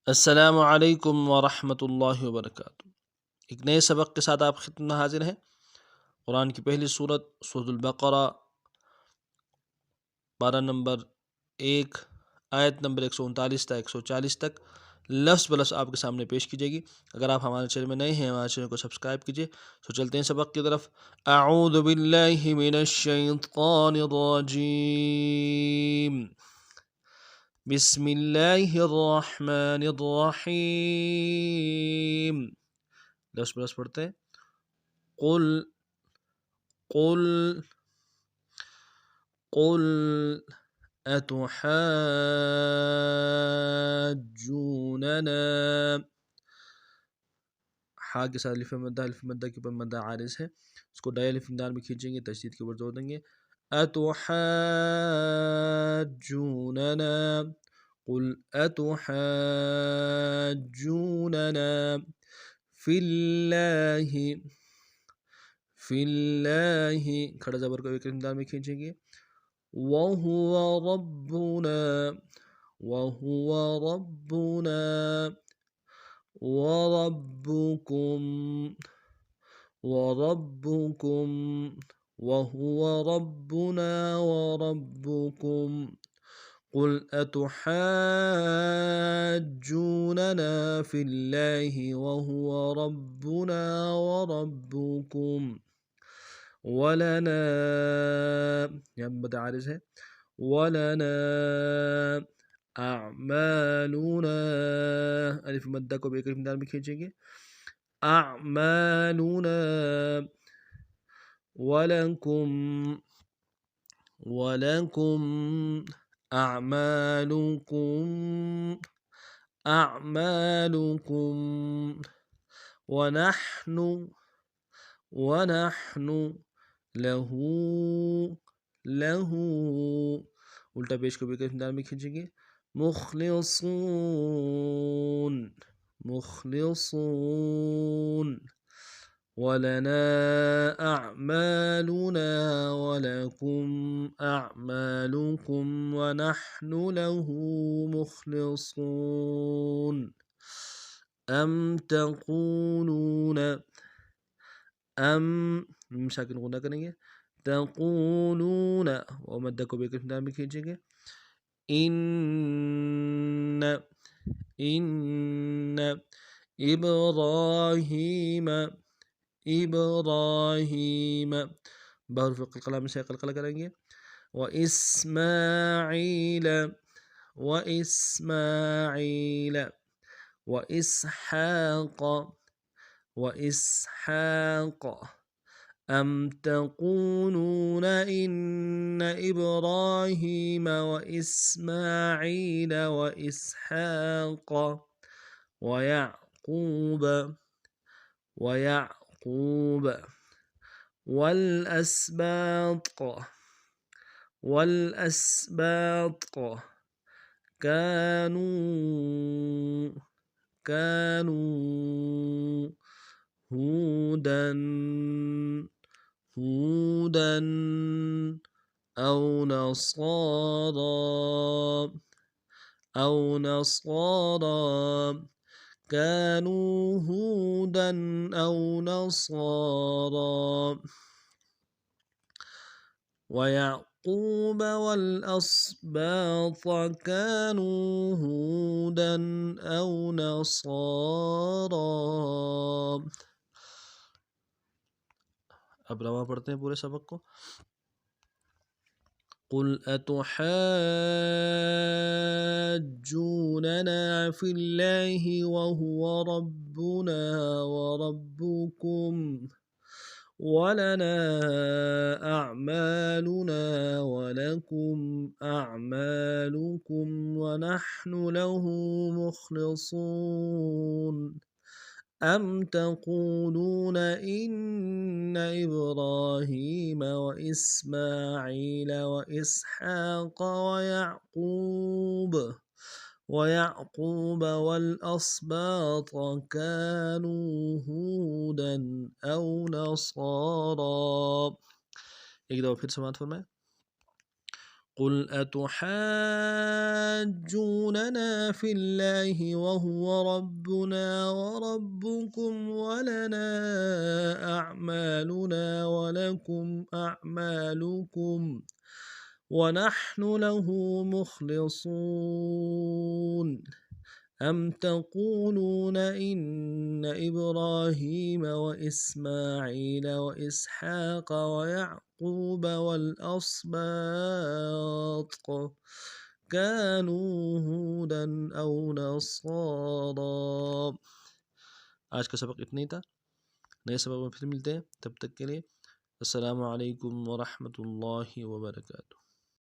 अस्सलामु अलैकुम वरहमतुल्लाहि वबरकातुहू। एक नए सबक के साथ आप खिदमत में हाजिर हैं। कुरान की पहली सूरत सूरतुल बक़रा, पारा नंबर 1, आयत नंबर 139 से 140 तक लफ्ज़ ब लफ्ज़ आपके सामने पेश की जाएगी। अगर आप हमारे चैनल में नए हैं, हमारे चैनल को सब्सक्राइब कीजिए। तो चलते हैं सबक की तरफ। अऊज़ु बिल्लाहि मिनश शैतानिर रजीम। बिस्मिल्लाहिर रहमानिर रहीम। लफ्ज़ ब लफ्ज़ पढ़ते हैं। कुल कुल कुल अतुहाज्जूनना। हा के साथ अलिफ मद्दा के ऊपर मद्दा आरिज़ है, उसको डाई अलिफ दाल में खींचेंगे, तशदीद के ऊपर जोर देंगे। अतुहाज्जूनना कुल अतुहाज्जूनना फिल्लाहि फिल्लाहि खड़ा ज़बर को एक दाल में खींचेंगे। वहुवा रब्बुना वहुवा रब्बुना वरब्बुकुम वरब्बुकुम वहुवा रब्बुना वरब्बुकुम कुल अतुहाज्जूनना फिल्लाहि वहुवा रब्बुना वरब्बुकुम वलना, यहाँ मद्दा आरिज़ है, वलना अअमालुना, अलिफ मद्दा को भी एक दाल में खींचेंगे। अअमालुना वलकुम वलकुम अअमालुकुम अअमालुकुम वनहनु वनहनु लहू लहू, उल्टा पेश को भी एक दाल में खींचेंगे। मुखलिसून मुखलिसून वलना अअमालुना वलकुम अअमालुकुम वनहनु लहू मुखलिसून अम तक़ूलून अम साकिन गुन्ना करेंगे। तक़ूलून और मद्दा को भी एक दाल में खींचेंगे। इन इन इब्राहीम इब्राहीम बहुरुफ़ क़लक़ला में से क़लक़ला करेंगे। व इस्माईल व इस्माईल व इसहाक़ व इसहाक़ अम तक़ूलून इन इब्राहीम व इस्माईल व इसहाक़ व याक़ूब वल अस्बात कानू कानू हूदन हूदन औ नसारा कानू हूदन औ नसारा वयाक़ूब वल्अस्बात कानू हूदन औ नसारा। अब रवा पढ़ते हैं पूरे सबक को। कुल अतुहाज्जूनना फिल्लाहि वहुवा रब्बुना वरब्बुकुम वलना अअमालुना वलकुम अअमालुकुम वनहनु लहू मुखलिसून अम तक़ूलून इन इब्राहीम व इस्माईल व इसहाक़ वयाक़ूब वल्अस्बात कानू हूदन औ नसारा। एक दफ़ा फिर समाअत फरमाएं। قل أتحاجوننا في الله وهو ربنا وربكم ولنا أعمالنا ولكم أعمالكم ونحن له مخلصون أم تقولون إن إبراهيم وإسماعيل وإسحاق ويعقوب والأسباط كانوا هودا أو نصارى। आज का सबक इतना ही था। नए सबक में फिर मिलते हैं, तब तक के लिए अस्सलामु अलैकुम व रहमतुल्लाहि व बरकातुहू।